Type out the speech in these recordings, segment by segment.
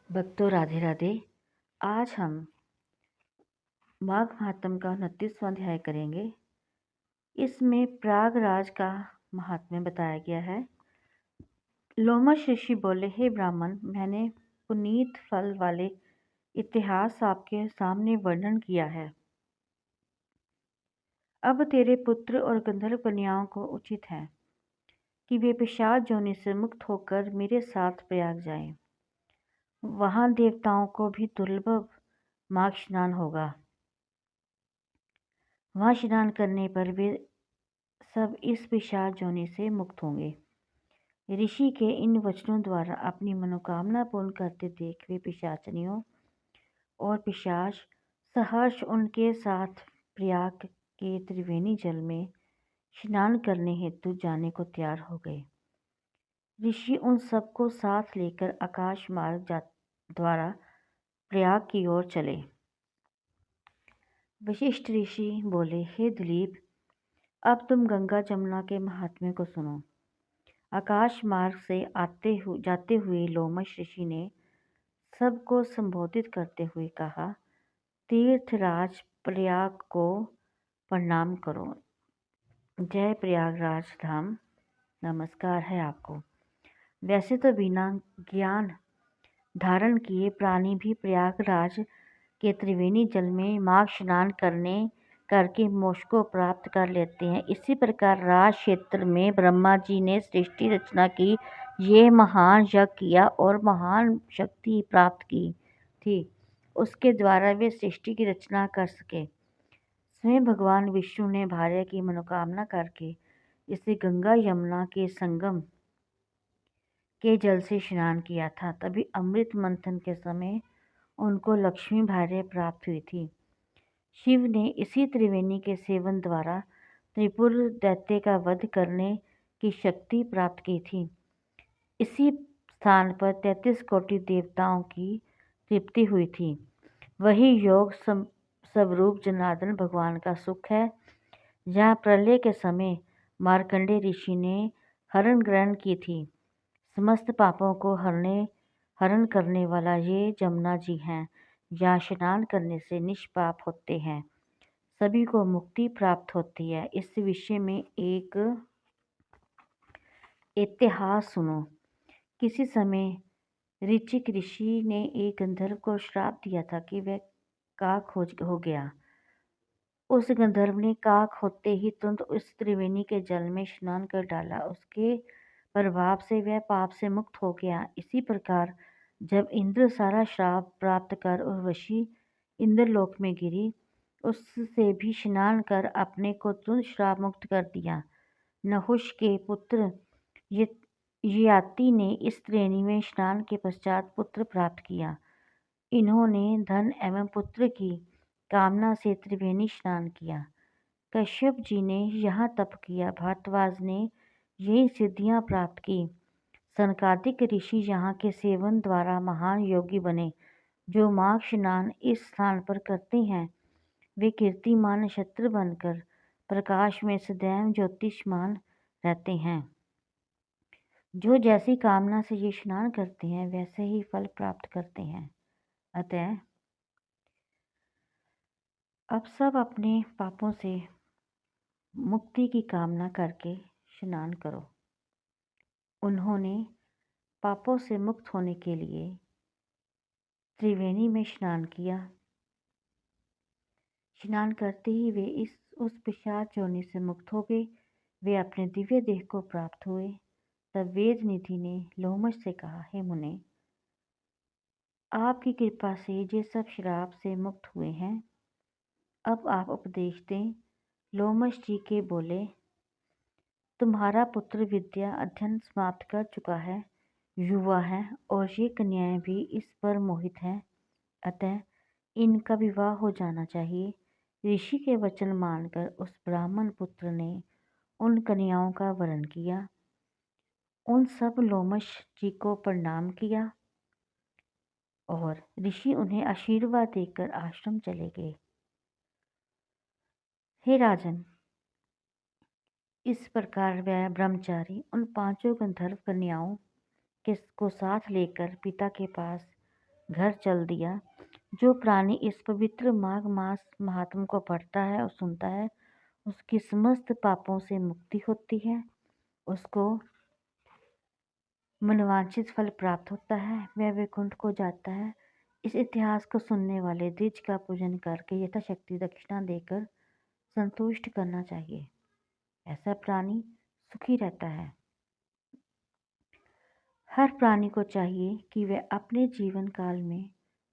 भक्तों राधे राधे। आज हम माघ महात्म का 29वां अध्याय करेंगे। इसमें प्रयागराज का महात्म्य बताया गया है। लोमश ऋषि बोले, हे ब्राह्मण, मैंने पुनीत फल वाले इतिहास आपके सामने वर्णन किया है। अब तेरे पुत्र और गंधर्व कन्याओं को उचित है कि वे पिशाच योनि से मुक्त होकर मेरे साथ प्रयाग जाएं। वहां देवताओं को भी दुर्लभ माघ स्नान होगा। वहां स्नान करने पर वे सब इस पिशाच योनि से मुक्त होंगे। ऋषि के इन वचनों द्वारा अपनी मनोकामना पूर्ण करते देख वे पिशाचनियों और पिशाच सहर्ष उनके साथ प्रयाग के त्रिवेणी जल में स्नान करने हेतु जाने को तैयार हो गए। ऋषि उन सबको साथ लेकर आकाश मार्ग द्वारा प्रयाग की ओर चले। वशिष्ठ ऋषि बोले, हे दिलीप, अब तुम गंगा जमुना के महात्म्य को सुनो। आकाश मार्ग से जाते हुए लोमश ऋषि ने सबको संबोधित करते हुए कहा, तीर्थराज प्रयाग को प्रणाम करो। जय प्रयागराज धाम, नमस्कार है आपको। वैसे तो बिना ज्ञान धारण किए प्राणी भी प्रयागराज के त्रिवेणी जल में माघ स्नान करके मोक्ष को प्राप्त कर लेते हैं। इसी प्रकार राज क्षेत्र में ब्रह्मा जी ने सृष्टि रचना की, ये महान यज्ञ किया और महान शक्ति प्राप्त की थी। उसके द्वारा वे सृष्टि की रचना कर सके। स्वयं भगवान विष्णु ने भार्या की मनोकामना करके इसे गंगा यमुना के संगम के जल से स्नान किया था। तभी अमृत मंथन के समय उनको लक्ष्मी भार्या प्राप्त हुई थी। शिव ने इसी त्रिवेणी के सेवन द्वारा त्रिपुर दैत्य का वध करने की शक्ति प्राप्त की थी। इसी स्थान पर 33 कोटि देवताओं की तृप्ति हुई थी। वही योग स्वरूप जनार्दन भगवान का सुख है। जहाँ प्रलय के समय मार्कंडेय ऋषि ने हरण ग्रहण की थी। समस्त पापों को हरण करने वाला ये जमुना जी हैं। यहाँ स्नान करने से निष्पाप होते हैं, सभी को मुक्ति प्राप्त होती है। इस विषय में एक इतिहास सुनो। किसी समय ऋचिक ऋषि ने एक गंधर्व को श्राप दिया था कि वह काक हो गया। उस गंधर्व ने काक होते ही तुरंत उस त्रिवेणी के जल में स्नान कर डाला। उसके प्रभाव से वह पाप से मुक्त हो गया। इसी प्रकार जब इंद्र सारा श्राप प्राप्त कर उर्वशी इंद्रलोक में गिरी, उससे भी स्नान कर अपने को तुरंत श्राप मुक्त कर दिया। नहुष के पुत्र ययाति ने इस त्रिवेणी में स्नान के पश्चात पुत्र प्राप्त किया। इन्होंने धन एवं पुत्र की कामना से त्रिवेणी स्नान किया। कश्यप जी ने यहाँ तप किया। भारद्वाज ने यही सिद्धियां प्राप्त की। सनकादिक ऋषि यहाँ के सेवन द्वारा महान योगी बने। जो माघ स्नान इस स्थान पर करते हैं वे कीर्तिमान नक्षत्र बनकर प्रकाश में सदैव ज्योतिषमान रहते हैं। जो जैसी कामना से ये स्नान करते हैं वैसे ही फल प्राप्त करते हैं। अतः अब सब अपने पापों से मुक्ति की कामना करके स्नान करो। उन्होंने पापों से मुक्त होने के लिए त्रिवेणी में स्नान किया। स्नान करते ही वे उस पिशाच योनि से मुक्त हो गए। वे अपने दिव्य देह को प्राप्त हुए। तब वेद निधि ने लोमश से कहा, हे मुने, आपकी कृपा से ये सब श्राप से मुक्त हुए हैं। अब आप उपदेश दें। लोमश जी के बोले, तुम्हारा पुत्र विद्या अध्ययन समाप्त कर चुका है, युवा है और ये कन्याएं भी इस पर मोहित हैं। अतः इनका विवाह हो जाना चाहिए। ऋषि के वचन मानकर उस ब्राह्मण पुत्र ने उन कन्याओं का वरण किया। उन सब लोमश जी को प्रणाम किया और ऋषि उन्हें आशीर्वाद देकर आश्रम चले गए। हे राजन, इस प्रकार वह ब्रह्मचारी उन 5 गंधर्व कन्याओं को साथ लेकर पिता के पास घर चल दिया। जो प्राणी इस पवित्र माघ मास महात्म को पढ़ता है और सुनता है, उसकी समस्त पापों से मुक्ति होती है, उसको मनोवांछित फल प्राप्त होता है, वह वैकुंठ को जाता है। इस इतिहास को सुनने वाले द्विज का पूजन करके यथाशक्ति दक्षिणा देकर संतुष्ट करना चाहिए। ऐसा प्राणी सुखी रहता है। हर प्राणी को चाहिए कि वह अपने जीवन काल में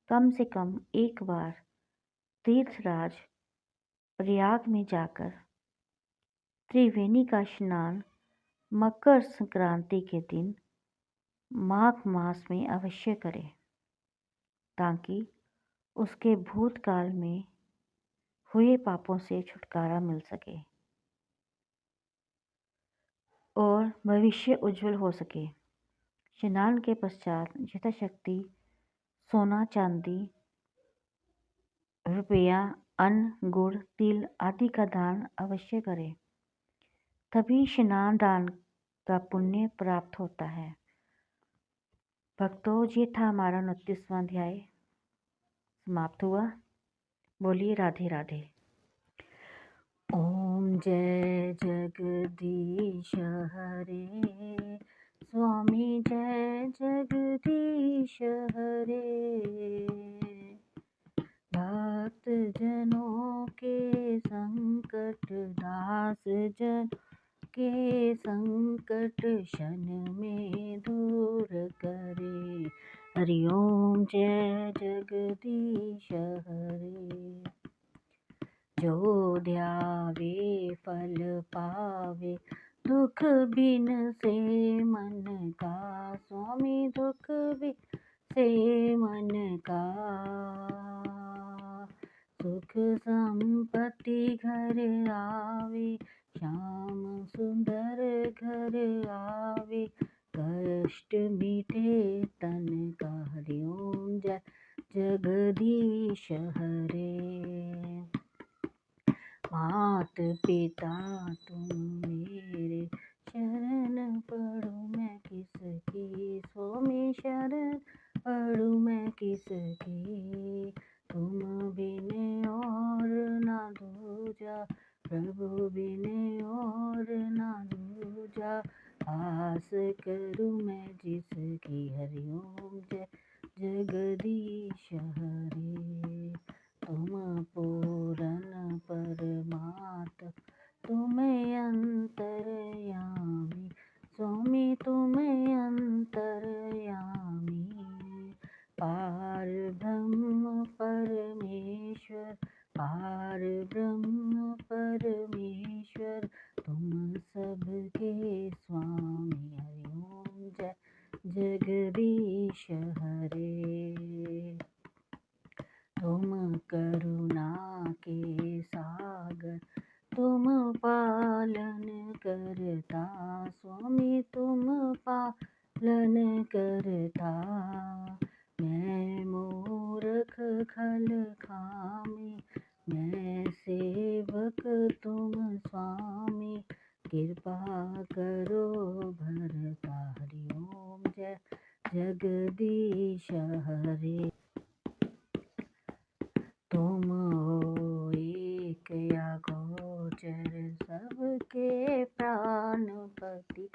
कम से कम एक बार तीर्थराज प्रयाग में जाकर त्रिवेणी का स्नान मकर संक्रांति के दिन माघ मास में अवश्य करे, ताकि उसके भूतकाल में हुए पापों से छुटकारा मिल सके और भविष्य उज्जवल हो सके। स्नान के पश्चात यथाशक्ति सोना, चांदी, रुपया, अन्न, गुड़, तिल आदि का दान अवश्य करें। तभी स्नान दान का पुण्य प्राप्त होता है। भक्तों, ये था हमारा 29वां अध्याय समाप्त हुआ। बोलिए राधे राधे। ओम जय जगदीश हरे, स्वामी जय जगदीश हरे। भक्त जनों के संकट, दास जन के संकट क्षण में दूर करे। हरि ओम जय जगदीश हरे। जो ध्यावे फल पावे, दुख बिन से मन का, स्वामी दुख बिन से मन का। सुख संपत्ति घर आवे, श्याम सुंदर घर आवे, कष्ट मिटे तन का। हरि ओम जय जगदीश हरे। मात पिता तुम मेरे, शरण पढ़ूं मैं किसकी, स्वामी शरण पढ़ूं मैं किसकी। तुम बिन और ना दूजा, प्रभु बिन और ना दूजा, आस करूं मैं जिसकी। हरि ओम जय जगदीश हरे। तुम पूरन परमात्मा, तुम अंतर्यामी, स्वामी तुम अंतर्यामी। पार ब्रह्म परमेश्वर, पार ब्रह्म परमेश्वर, तुम सबके स्वामी। हरि ओम जय जगदीश हरे। तुम करुणा के सागर, तुम पालन करता, स्वामी तुम पालन करता। मैं मूर्ख खल खामी, मैं सेवक तुम स्वामी, कृपा करो भरता। हरि ओम जय जगदीश हरे। तुम हो एक अगोचर, सबके प्राणपति,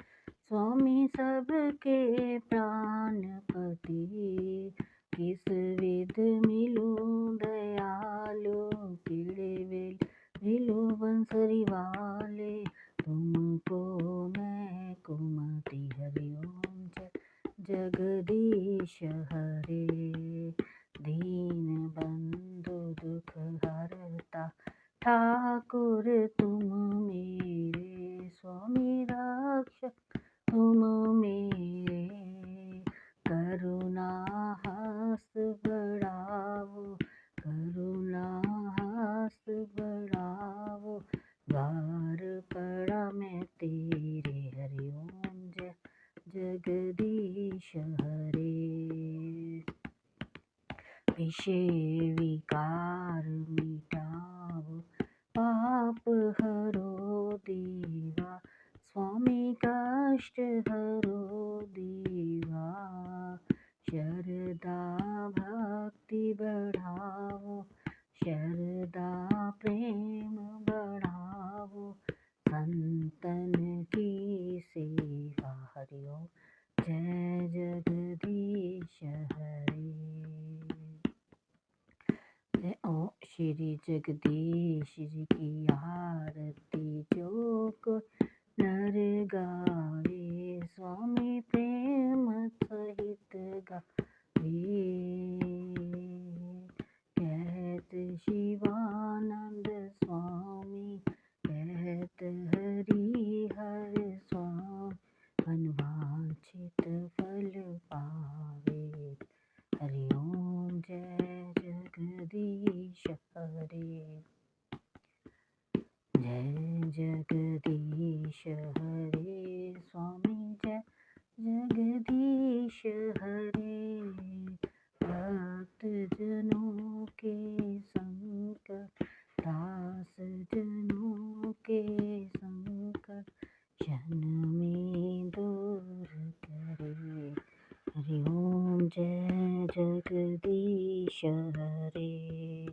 स्वामी सबके प्राणपति। किस विध मिलूं दयालु, किड़े वेल मिलूं बंसरी वाले, तुमको मैं कुमति। हरि ओम जय जगदीश हरे। दीन बंधु दुख हरता, ठाकुर तुम मेरे, स्वामी रक्षक तुम मेरे। करुणा हस्त बढ़ाओ, करुणा हस्त बढ़ाओ, द्वार पड़ा मैं तेरे। हरि ओम जय जगदीश हरे। विषय विकार मिटाओ, पाप हरो देवा, स्वामी कष्ट हरो देवा। शरदा भक्ति बढ़ावो, शरदा प्रेम बढ़ावो, संतन की सेवा। हरि ओम। जय जगदीश हरे। जय ओ श्री जगदीश जी की आरती जो को नर गावे, स्वामी प्रेम सहित गावे। कहत शिवानंद स्वामी, कहत हरि हर स्वामी, मनवांछित फल पावे। हरि ओम। जय जगदीश हरे। जय जगदीश हरे स्वामी, जय जगदीश हरे। भक्त जनों के संकट, दास जनों के संकट, क्षण में दूर करे। हरि ओम। जय जगदीश हरे।